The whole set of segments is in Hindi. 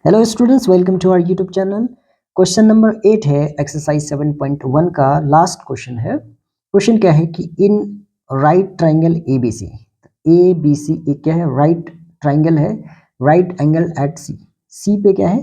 Hello students, welcome to our YouTube channel. Question number 8 है, एक्सरसाइज 7.1 का लास्ट क्वेश्चन है। क्वेश्चन क्या है कि in right triangle A B C एक क्या है, राइट ट्राइंगल है, right angle at C. C पे क्या है,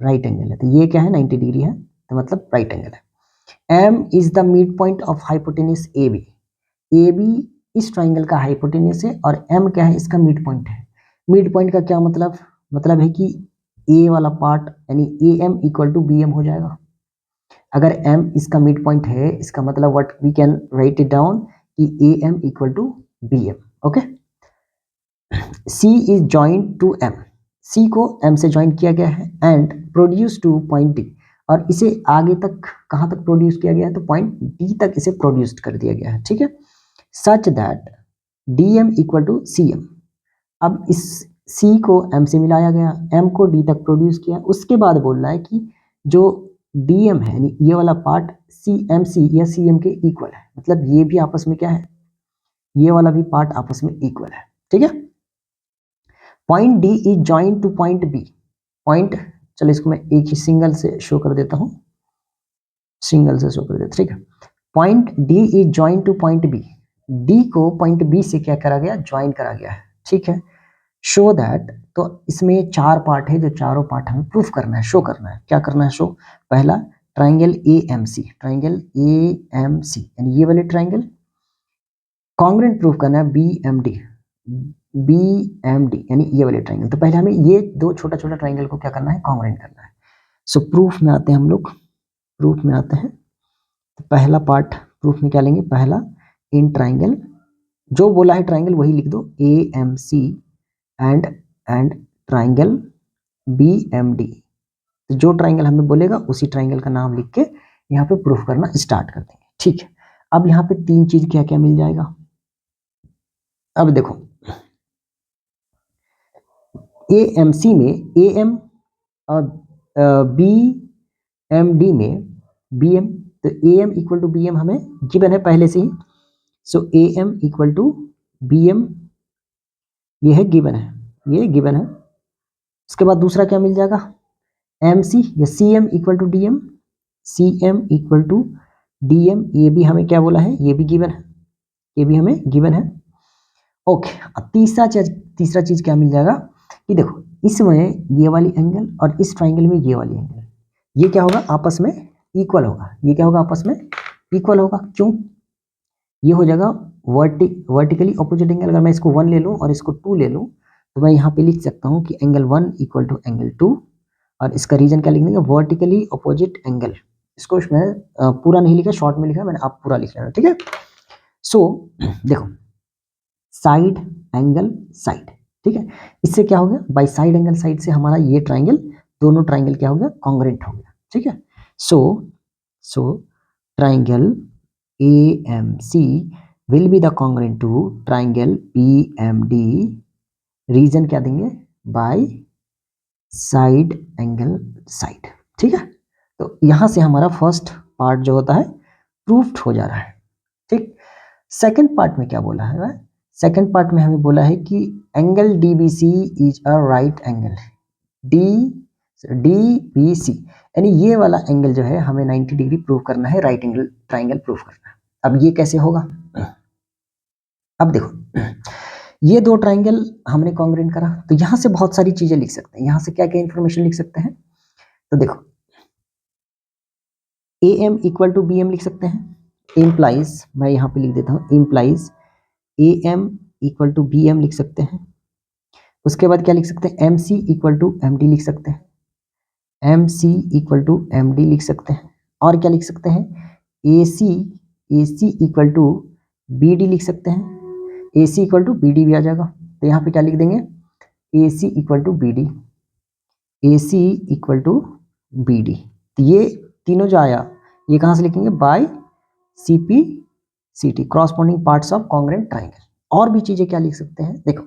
राइट एंगल है, तो ये क्या है 90 डिग्री है, तो मतलब राइट एंगल है। M is the mid point of hypotenuse A B इस ट्राइंगल का हाइपोटेन्यूज है और एम क्या है, इसका मिड पॉइंट है। मिड पॉइंट का क्या मतलब है कि ए वाला पार्ट यानी A M equal to B M हो जाएगा। अगर एम इसका मिड पॉइंट है, इसका मतलब what we can write it down कि A M equal to B M. Okay, C is joint to M, C को एम से ज्वाइन किया गया है and produce to point D, और इसे आगे तक कहाँ तक प्रोड्यूस किया गया है, तो पॉइंट डी तक इसे प्रोड्यूस कर दिया गया है। ठीक है, such that D M equal to C M. अब इस C को M से मिलाया गया, M को D तक प्रोड्यूस किया, उसके बाद बोल रहा है कि जो DM है यानी ये वाला पार्ट CMC या CM के इक्वल है, मतलब ये भी आपस में क्या है, ये वाला भी पार्ट आपस में इक्वल है। ठीक है, point D is joint two point B। Point, चलो इसको मैं एक ही सिंगल से शो कर देता हूँ, सिंगल से शो कर देता। ठीक है, point D is joint two point B। D को पॉइंट B से क्या करा गया, ज्वाइन करा गया है। ठीक है, शो दैट, तो इसमें चार पार्ट है, जो चारों पार्ट हमें प्रूफ करना है, शो करना है। क्या करना है, शो। पहला ट्राइंगल AMC, ट्राइंगल AMC यानी ये वाले ट्राइंगल कॉन्ग्रुएंट प्रूफ करना है BMD यानी ये वाले ट्राइंगल। तो पहले हमें ये दो छोटा छोटा ट्राइंगल को क्या करना है, कॉन्ग्रुएंट करना है। सो प्रूफ में आते हैं हम लोग, प्रूफ में आते हैं। तो पहला पार्ट प्रूफ में क्या लेंगे, पहला इन ट्राइंगल, जो बोला है ट्राइंगल वही लिख दो, AMC एंड ट्राइंगल BMD। तो जो ट्राइंगल हमें बोलेगा उसी ट्राइंगल का नाम लिख के यहाँ पे प्रूफ करना स्टार्ट कर देंगे। ठीक है, अब यहाँ पे तीन चीज क्या क्या मिल जाएगा। अब देखो AMC में AM और BMD में BM, तो AM इक्वल टू BM हमें गिवन है पहले से ही। सो AM इक्वल टू BM ये है गिवन है, ये गिवन है। उसके बाद दूसरा क्या मिल जाएगा, MC या CM equal to DM, CM equal to DM, ये भी हमें क्या बोला है, ये भी गिवन है, ये भी हमें गिवन है। ओके, अब तीसरा चीज क्या मिल जाएगा कि देखो इसमें ये वाली एंगल और इस ट्राइंगल में ये वाली एंगल, ये क्या होगा, आपस में इक्वल होगा। ये क्या होगा, आपस में इक्वल होगा। क्यों, ये हो जाएगा वर्टिकली ऑपोजिट एंगल। अगर मैं इसको 1 ले लूँ और इसको 2 ले लूँ, तो मैं यहाँ पे लिख सकता हूँ कि एंगल 1 इक्वल टू एंगल 2, और इसका रीजन क्या लिख देंगे, वर्टिकली ऑपोजिट एंगल। इसको मैं पूरा नहीं लिखा, शॉर्ट में लिखा मैंने, आप पूरा लिख लेना। ठीक है, सो देखो साइड एंगल साइड, ठीक है, इससे क्या हो गया, बाई साइड एंगल साइड से हमारा ये ट्राइंगल, दोनों ट्राइंगल क्या हो गया, कॉन्ग्रुएंट हो गया। ठीक है, so triangle AMC will be the congruent to triangle BMD, reason क्या देंगे, बाय साइड एंगल साइड। ठीक है, तो यहां से हमारा फर्स्ट पार्ट जो होता है प्रूफ्ड हो जा रहा है। ठीक, सेकंड पार्ट में क्या बोला है, सेकंड पार्ट में हमें बोला है कि angle DBC is a right angle, DBC यानी ये वाला एंगल जो है हमें 90 डिग्री प्रूव करना है, राइट एंगल ट्राइंगल प्रूव करना है। अब ये कैसे होगा, अब देखो ये दो ट्राइंगल हमने कॉन्ग्रुएंट करा, तो यहां से बहुत सारी चीजें लिख सकते हैं। यहां से क्या क्या इंफॉर्मेशन लिख सकते हैं, तो देखो AM इक्वल टू BM लिख सकते हैं, इम्प्लाइज, मैं यहाँ पे लिख देता हूँ, implies AM equal to BM लिख सकते हैं। उसके बाद क्या लिख सकते हैं, MC इक्वल टू MD लिख सकते हैं, MC इक्वल टू MD लिख सकते हैं। और क्या लिख सकते हैं, AC इक्वल टू BD लिख सकते हैं, AC इक्वल टू BD भी आ जाएगा। तो यहाँ पे क्या लिख देंगे, AC equal to BD, AC equal to BD। तो ये तीनों जो आया ये कहाँ से लिखेंगे, by CPCT, corresponding parts of congruent triangle. और भी चीजें क्या लिख सकते हैं, देखो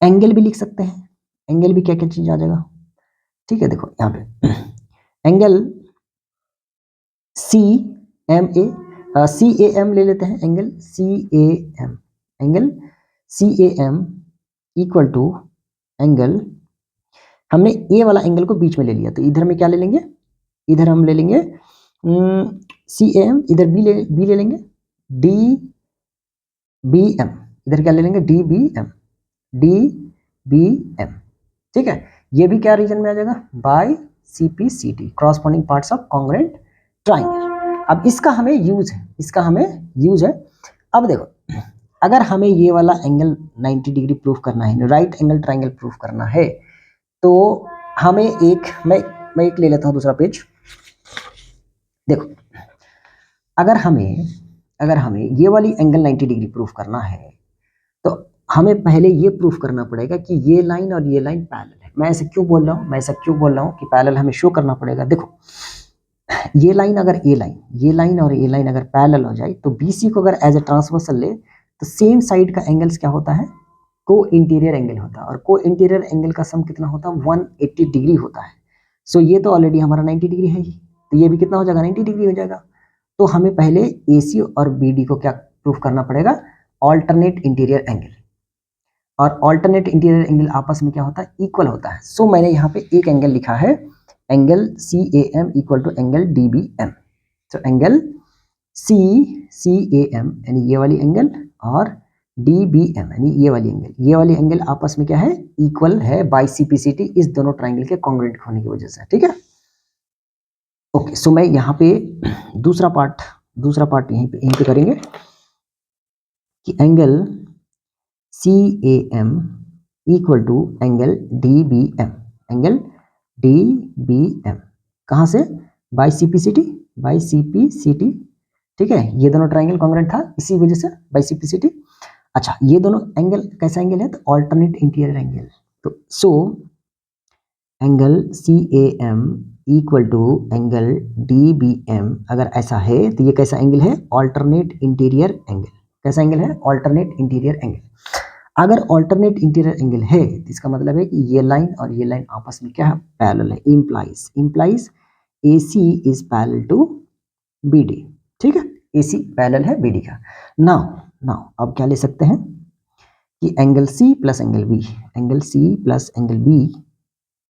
एंगल भी लिख सकते हैं, एंगल भी क्या क्या चीज आ जाएगा। ठीक है, देखो यहाँ पे एंगल CAM ले लेते हैं, angle CAM equal to angle हमने ए वाला एंगल को बीच में ले लिया, तो इधर में क्या ले लेंगे, इधर हम ले लेंगे CAM, इधर बी ले लेंगे DBM, इधर क्या ले लेंगे DBM, ठीक है। ये भी क्या रीजन में आ जाएगा, by CPCT, corresponding parts of congruent triangle. अब इसका हमें यूज है, अब देखो अगर हमें ये वाला एंगल 90 डिग्री प्रूफ करना है, राइट एंगल ट्राइंगल प्रूफ करना है, तो हमें मैं एक ले लेता हूं दूसरा पेज। देखो अगर हमें ये वाली एंगल 90 डिग्री प्रूफ करना है, तो हमें पहले ये प्रूफ करना पड़ेगा कि ये लाइन और ये लाइन पैरेलल है। मैं ऐसे क्यों बोल रहा हूँ कि पैरेलल हमें शो करना पड़ेगा। देखो ये लाइन और ये लाइन अगर पैरेलल हो जाए, तो BC को अगर एज ए ट्रांसवर्सल ले, तो सेम साइड का एंगल्स क्या होता है, को इंटीरियर एंगल होता है, और को इंटीरियर एंगल का सम कितना होता है, 180 डिग्री होता है। सो ये तो ऑलरेडी हमारा 90 डिग्री है ही, तो ये भी कितना हो जाएगा, 90 डिग्री हो जाएगा। तो हमें पहले AC और BD को क्या प्रूफ करना पड़ेगा, ऑल्टरनेट इंटीरियर एंगल, और ऑल्टरनेट इंटीरियर एंगल आपस में क्या होता है, इक्वल होता है। सो मैंने यहाँ पे एक एंगल लिखा है, angle CAM equal to angle DBM। तो एंगल CAM यानी ये वाली एंगल, और DBM यानी ये वाली एंगल आपस में क्या है, इक्वल है बाय CPCT, इस दोनों ट्राइंगल के कॉन्ग्रुएंट होने की वजह से, ठीक है। ओके, सो मैं यहाँ पे दूसरा पार्ट यहीं पे करेंगे कि angle CAM equal to angle DBM, कहाँ से, बाय CPCT, ठीक है। ये दोनों ट्राइंगल कॉन्ग्रुएंट था, इसी वजह से बाय CPCT। अच्छा, ये दोनों एंगल कैसा एंगल है, तो ऑल्टरनेट इंटीरियर एंगल। तो so angle CAM equal to angle DBM अगर ऐसा है, तो ये कैसा एंगल है, ऑल्टरनेट इंटीरियर एंगल। कैसा एंगल है, ऑल्टरनेट इंटीरियर एंगल। अगर ऑल्टरनेट इंटीरियर एंगल है, तो इसका मतलब है कि ये लाइन और ये लाइन आपस में क्या है, पैरेलल है, implies AC is parallel to BD, ठीक है। AC पैरेलल है BD का। नाउ अब क्या ले सकते हैं कि angle C plus angle B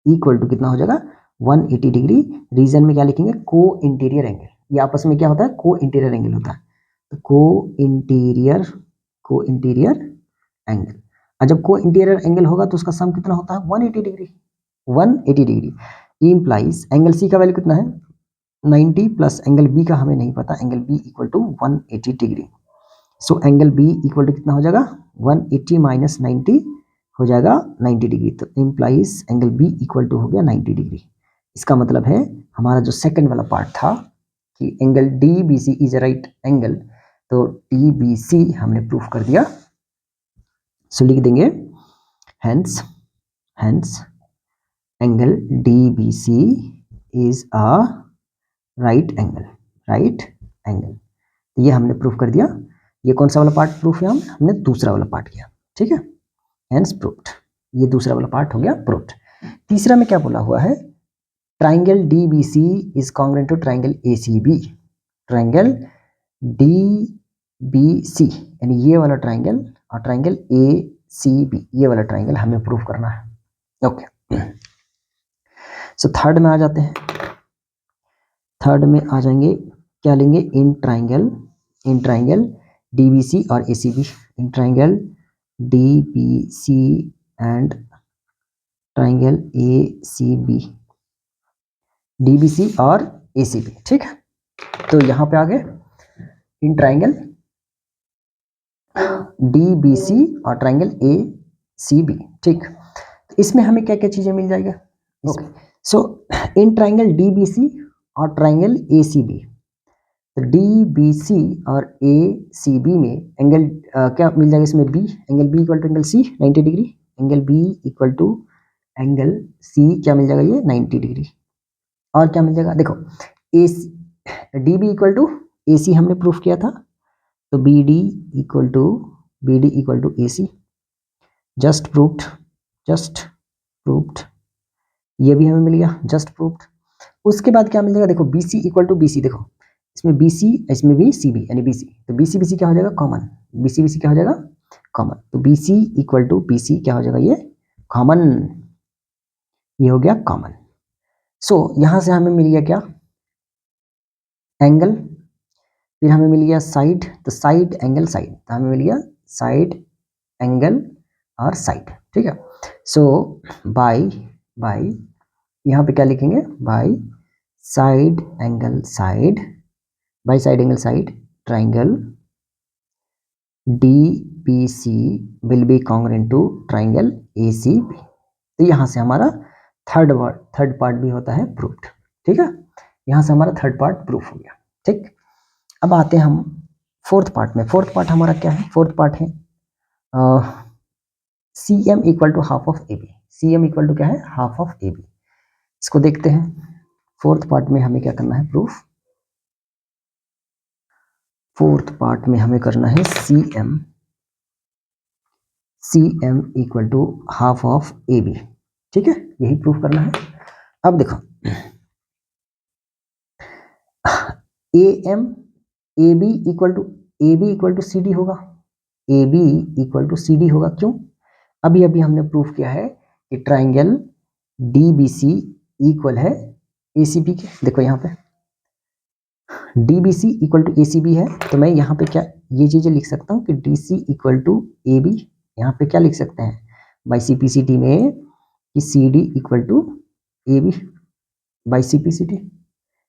equal to कितना हो जाएगा, 180 डिग्री। रीजन में क्या लिखेंगे, को इंटीरियर एंगल। ये आपस में क्या होता है, को इंटीरियर एंगल होता है, तो को इंटीरियर एंगल। और जब को इंटीरियर एंगल होगा तो उसका सम कितना होता है, 180 डिग्री। इंप्लाइज एंगल C का वैल्यू कितना है, 90, प्लस एंगल B का हमें नहीं पता, angle B equal to 180 degree. So angle B equal to कितना हो जाएगा, 180 माइनस 90 हो जाएगा 90 डिग्री। तो implies angle B equal to हो गया 90 डिग्री। इसका मतलब है हमारा जो सेकंड वाला पार्ट था कि angle DBC is a right angle, तो DBC हमने प्रूफ कर दिया। सो लिख देंगे hence angle DBC is a right angle. ये हमने प्रूफ कर दिया। ये कौन सा वाला पार्ट प्रूफ है, हमने दूसरा वाला पार्ट किया, ठीक है। हेंस प्रूव्ड, ये दूसरा वाला पार्ट हो गया प्रूव्ड। तीसरा में क्या बोला हुआ है, triangle DBC is congruent to triangle ACB। Triangle DBC यानी ये वाला ट्राइंगल और ट्राइंगल ACB, ये वाला ट्राइंगल हमें प्रूफ करना है। ओके, सो थर्ड में आ जाते हैं। थर्ड में आ जाएंगे, क्या लेंगे, इन ट्राइंगल DBC और ACB, in triangle DBC and triangle ACB, DBC और ACB, ठीक है। तो यहां पे आ गए इन ट्राइंगल DBC और ट्राइंगल ACB, ठीक। तो इसमें हमें क्या क्या चीजें मिल जाएगा, okay. So in triangle DBC और ट्राइंगल ACB, तो DBC और ACB में एंगल क्या मिल जाएगा, इसमें B, angle B equal to angle C 90 degree, angle B equal to angle C क्या मिल जाएगा, ये 90 डिग्री। और क्या मिल जाएगा, देखो DB इक्वल टू AC हमने प्रूफ किया था, तो BD equal to AC, just proofed, ये भी हमें मिल गया, जस्ट प्रूफ्ड। उसके बाद क्या मिल जाएगा, देखो BC इक्वल टू BC, देखो इसमें BC, इसमें भी CB यानी BC, तो BC क्या हो जाएगा, कॉमन। BC क्या हो जाएगा, कॉमन। तो BC इक्वल टू BC क्या हो जाएगा, ये कॉमन। ये हो गया कॉमन। सो यहाँ से हमें मिल गया क्या, एंगल, फिर हमें मिल गया साइड, तो साइड एंगल साइड, तो हमें मिल गया साइड एंगल और साइड, ठीक है। सो बाय यहाँ पे क्या लिखेंगे, by side angle side, by side angle side triangle DBC will be congruent to triangle ACB। तो यहाँ से हमारा थर्ड पार्ट भी होता है प्रूफ्ड, ठीक है। यहाँ से हमारा थर्ड पार्ट प्रूफ हो गया, ठीक। अब आते हैं हम फोर्थ पार्ट में। फोर्थ पार्ट हमारा क्या है, फोर्थ पार्ट है CM equal to half of AB। CM equal to क्या है, हाफ ऑफ AB। इसको देखते हैं। फोर्थ पार्ट में हमें क्या करना है, प्रूफ। फोर्थ पार्ट में हमें करना है CM equal to half of AB, ठीक है, यही प्रूफ करना है। अब देखो AB इक्वल टू CD होगा, AB इक्वल टू CD होगा। क्यों, अभी हमने प्रूफ किया है कि ट्राइंगल DBC इक्वल है ACB के। देखो यहाँ पे DBC इक्वल टू ACB है, तो मैं यहाँ पे क्या ये चीजें लिख सकता हूँ कि DC इक्वल टू AB। यहाँ पे क्या लिख सकते हैं बाई CPCT में कि CD equal to AB by CPCT।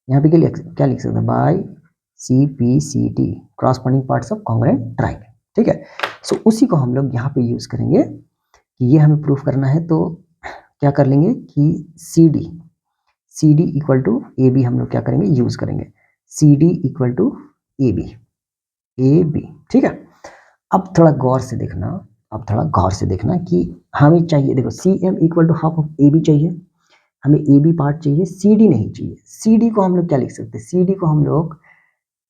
यहाँ पे क्या लिख सकते हैं, by CPCT corresponding parts of congruent triangle, ठीक है। सो उसी को हम लोग यहाँ पे यूज करेंगे कि ये हमें प्रूफ करना है। तो क्या कर लेंगे कि CD इक्वल टू AB हम लोग क्या करेंगे, यूज करेंगे CD इक्वल टू AB, ठीक है। अब थोड़ा गौर से देखना कि हमें चाहिए, देखो CM equal to half of AB चाहिए, हमें AB पार्ट चाहिए, CD नहीं चाहिए। CD को हम लोग क्या लिख सकते हैं, CD को हम लोग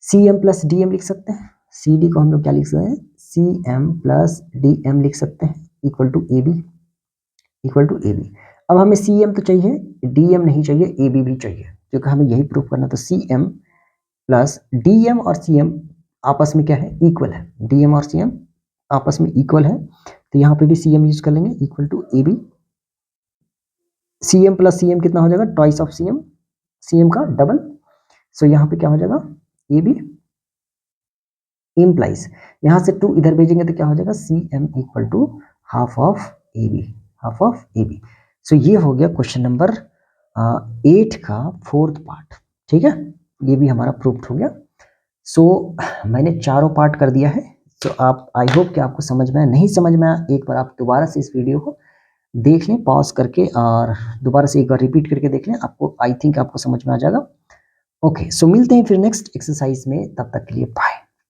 CM प्लस DM लिख सकते हैं। CD को हम लोग क्या लिख सकते हैं, CM प्लस DM लिख सकते हैं इक्वल टू AB। अब हमें CM तो चाहिए, DM नहीं चाहिए, AB भी चाहिए, क्योंकि हमें यही प्रूफ करना। तो CM प्लस DM और CM आपस में क्या है, इक्वल है। DM और CM आपस में इक्वल है, तो यहाँ पे भी CM यूज कर लेंगे equal to AB। CM plus CM कितना हो जाएगा, ट्वाइस ऑफ CM का डबल। सो यहाँ पे क्या हो जाएगा, AB इम्प्लाइज, यहाँ से 2 इधर भेजेंगे तो क्या हो जाएगा, CM equal to half of AB। So ये हो गया क्वेश्चन नंबर 8 का फोर्थ पार्ट, ठीक है। ये भी हमारा प्रूफ हो गया। सो मैंने चारों पार्ट कर दिया है। सो आप, आई होप कि आपको समझ में आया। नहीं समझ में आया, एक बार आप दोबारा से इस वीडियो को देख लें पॉज करके, और दोबारा से एक बार रिपीट करके देख लें, आपको आई थिंक आपको समझ में आ जाएगा। ओके, सो मिलते हैं फिर नेक्स्ट एक्सरसाइज में, तब तक के लिए बाय।